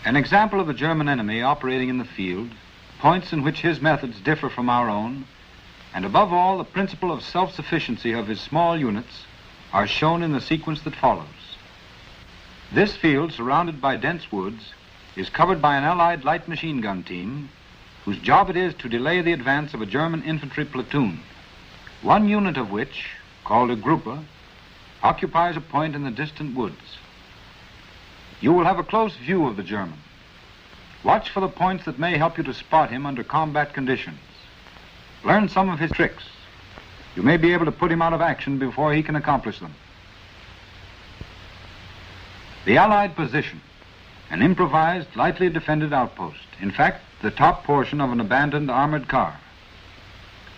An example of the German enemy operating in the field, points in which his methods differ from our own, and above all, the principle of self-sufficiency of his small units are shown in the sequence that follows. This field, surrounded by dense woods, is covered by an Allied light machine gun team whose job it is to delay the advance of a German infantry platoon, one unit of which, called a Gruppe, occupies a point in the distant woods. You will have a close view of the German. Watch for the points that may help you to spot him under combat conditions. Learn some of his tricks. You may be able to put him out of action before he can accomplish them. The Allied position, an improvised, lightly defended outpost. In fact, the top portion of an abandoned armored car.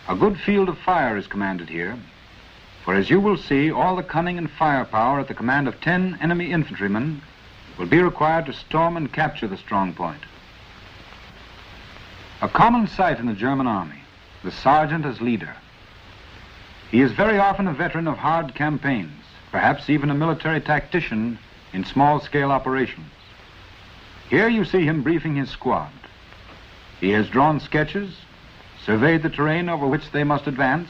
A good field of fire is commanded here, for as you will see, all the cunning and firepower at the command of 10 enemy infantrymen will be required to storm and capture the strong point. A common sight in the German army, the sergeant as leader. He is very often a veteran of hard campaigns, perhaps even a military tactician in small-scale operations. Here you see him briefing his squad. He has drawn sketches, surveyed the terrain over which they must advance,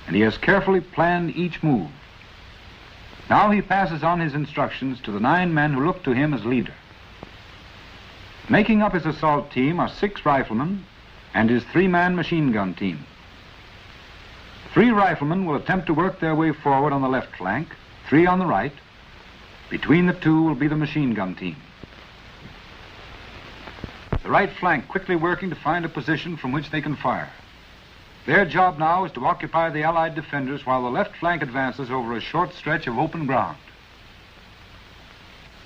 and he has carefully planned each move. Now he passes on his instructions to the 9 men who look to him as leader. Making up his assault team are 6 riflemen and his 3-man machine gun team. 3 riflemen will attempt to work their way forward on the left flank, 3 on the right. Between the 2 will be the machine gun team. The right flank quickly working to find a position from which they can fire. Their job now is to occupy the Allied defenders while the left flank advances over a short stretch of open ground.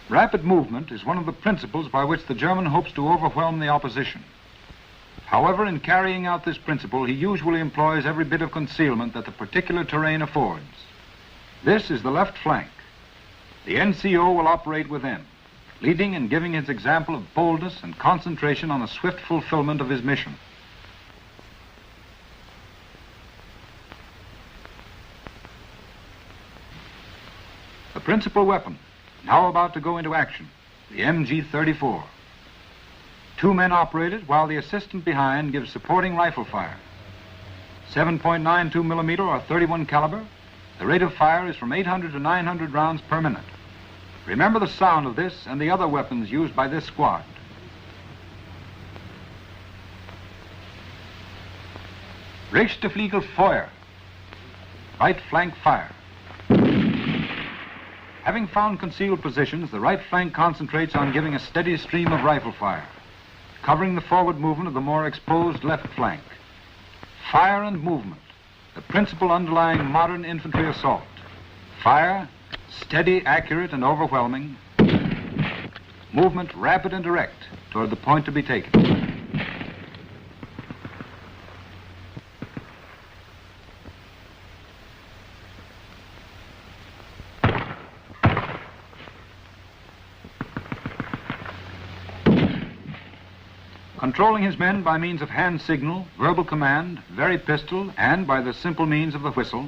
Rapid movement is one of the principles by which the German hopes to overwhelm the opposition. However, in carrying out this principle, he usually employs every bit of concealment that the particular terrain affords. This is the left flank. The NCO will operate within, leading and giving his example of boldness and concentration on the swift fulfillment of his mission. The principal weapon, now about to go into action, the MG-34. 2 men operate it while the assistant behind gives supporting rifle fire. 7.92 millimeter or 31 caliber, the rate of fire is from 800 to 900 rounds per minute. Remember the sound of this and the other weapons used by this squad. Rechte Fliegel Feuer, right flank fire. Having found concealed positions, the right flank concentrates on giving a steady stream of rifle fire, covering the forward movement of the more exposed left flank. Fire and movement, the principle underlying modern infantry assault. Fire, steady, accurate, and overwhelming. Movement rapid and direct toward the point to be taken. Controlling his men by means of hand signal, verbal command, very pistol, and by the simple means of the whistle,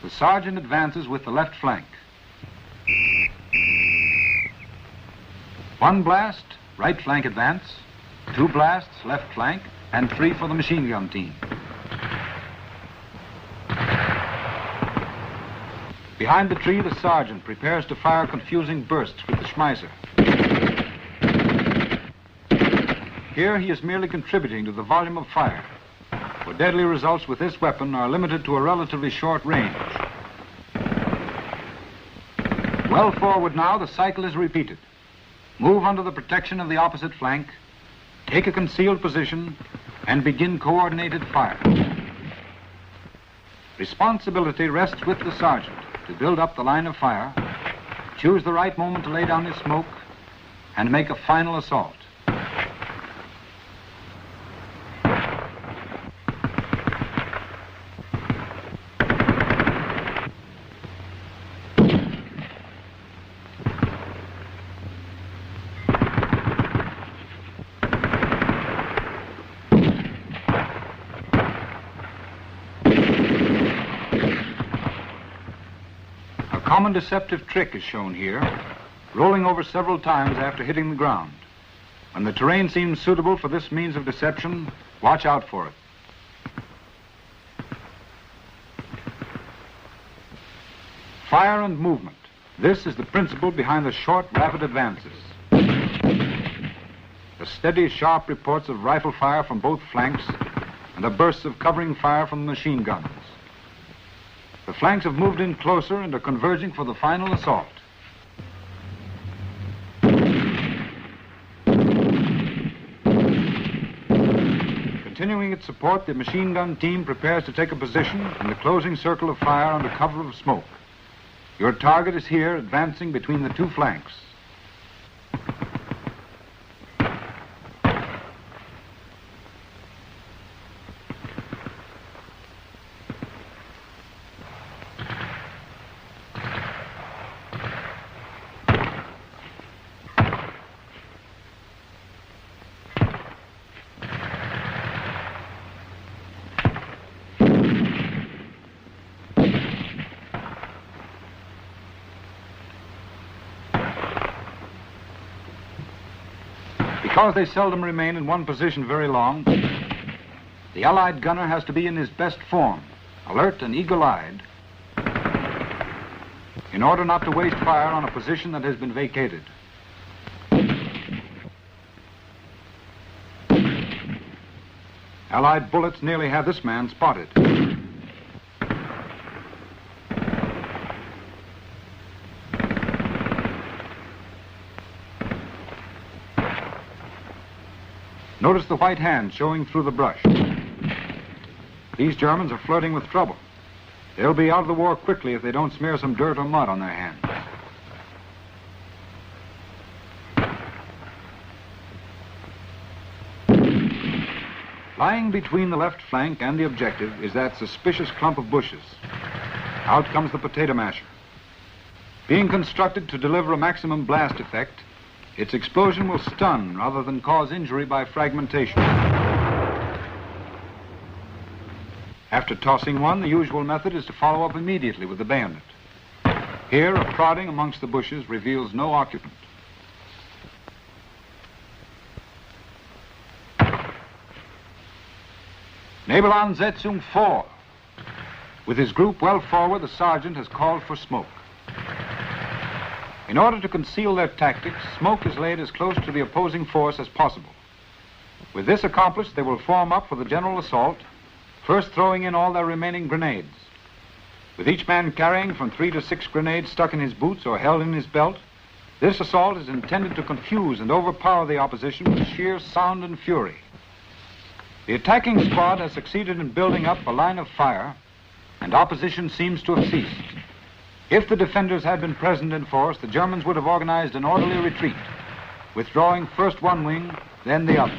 the sergeant advances with the left flank. 1 blast, right flank advance, 2 blasts, left flank, and 3 for the machine gun team. Behind the tree, the sergeant prepares to fire confusing bursts with the Schmeisser. Here he is merely contributing to the volume of fire, for deadly results with this weapon are limited to a relatively short range. Well forward now, the cycle is repeated. Move under the protection of the opposite flank, take a concealed position, and begin coordinated fire. Responsibility rests with the sergeant to build up the line of fire, choose the right moment to lay down his smoke, and make a final assault. A common deceptive trick is shown here, rolling over several times after hitting the ground. When the terrain seems suitable for this means of deception, watch out for it. Fire and movement. This is the principle behind the short, rapid advances. The steady, sharp reports of rifle fire from both flanks and the bursts of covering fire from the machine guns. The flanks have moved in closer and are converging for the final assault. Continuing its support, the machine gun team prepares to take a position in the closing circle of fire under cover of smoke. Your target is here, advancing between the two flanks. Because they seldom remain in one position very long, the Allied gunner has to be in his best form, alert and eagle-eyed, in order not to waste fire on a position that has been vacated. Allied bullets nearly have this man spotted. Notice the white hand showing through the brush. These Germans are flirting with trouble. They'll be out of the war quickly if they don't smear some dirt or mud on their hands. Lying between the left flank and the objective is that suspicious clump of bushes. Out comes the potato masher. Being constructed to deliver a maximum blast effect, its explosion will stun rather than cause injury by fragmentation. After tossing one, the usual method is to follow up immediately with the bayonet. Here, a prodding amongst the bushes reveals no occupant. Nebelansetzung 4. With his group well forward, the sergeant has called for smoke. In order to conceal their tactics, smoke is laid as close to the opposing force as possible. With this accomplished, they will form up for the general assault, first throwing in all their remaining grenades. With each man carrying from 3 to 6 grenades stuck in his boots or held in his belt, this assault is intended to confuse and overpower the opposition with sheer sound and fury. The attacking squad has succeeded in building up a line of fire, and opposition seems to have ceased. If the defenders had been present in force, the Germans would have organized an orderly retreat, withdrawing first one wing, then the other.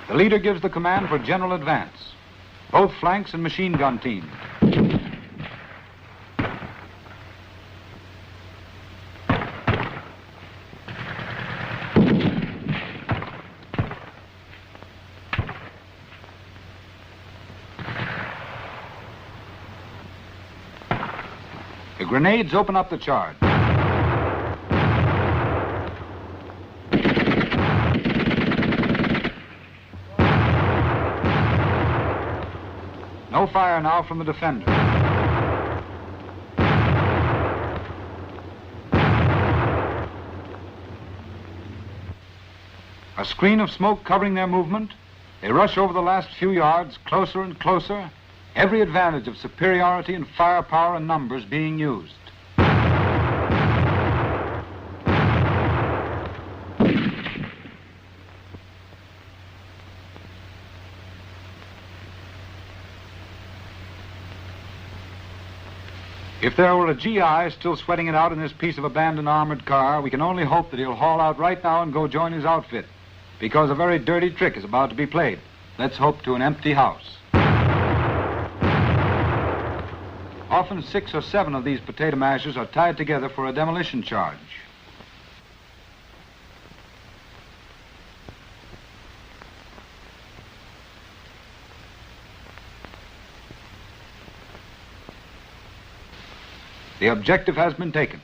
The leader gives the command for general advance, both flanks and machine gun teams. The grenades open up the charge. No fire now from the defender. A screen of smoke covering their movement, they rush over the last few yards, closer and closer, every advantage of superiority in firepower and numbers being used. If there were a GI still sweating it out in this piece of abandoned armored car, we can only hope that he'll haul out right now and go join his outfit, because a very dirty trick is about to be played. Let's hope to an empty house. Often 6 or 7 of these potato mashers are tied together for a demolition charge. The objective has been taken.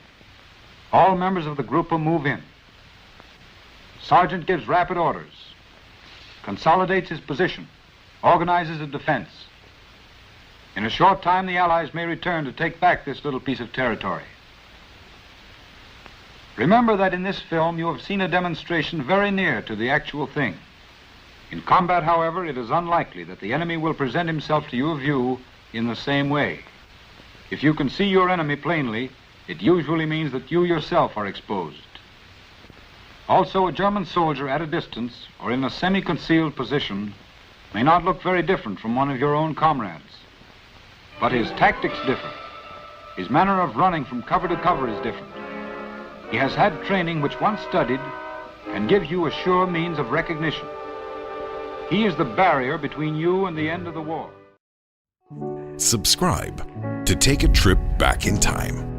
All members of the group will move in. sergeant gives rapid orders, consolidates his position, organizes a defense. In a short time, the Allies may return to take back this little piece of territory. Remember that in this film you have seen a demonstration very near to the actual thing. In combat, however, it is unlikely that the enemy will present himself to your view in the same way. If you can see your enemy plainly, it usually means that you yourself are exposed. Also, a German soldier at a distance or in a semi-concealed position may not look very different from one of your own comrades. But his tactics differ. His manner of running from cover to cover is different. He has had training which, once studied, can give you a sure means of recognition. He is the barrier between you and the end of the war. Subscribe to take a trip back in time.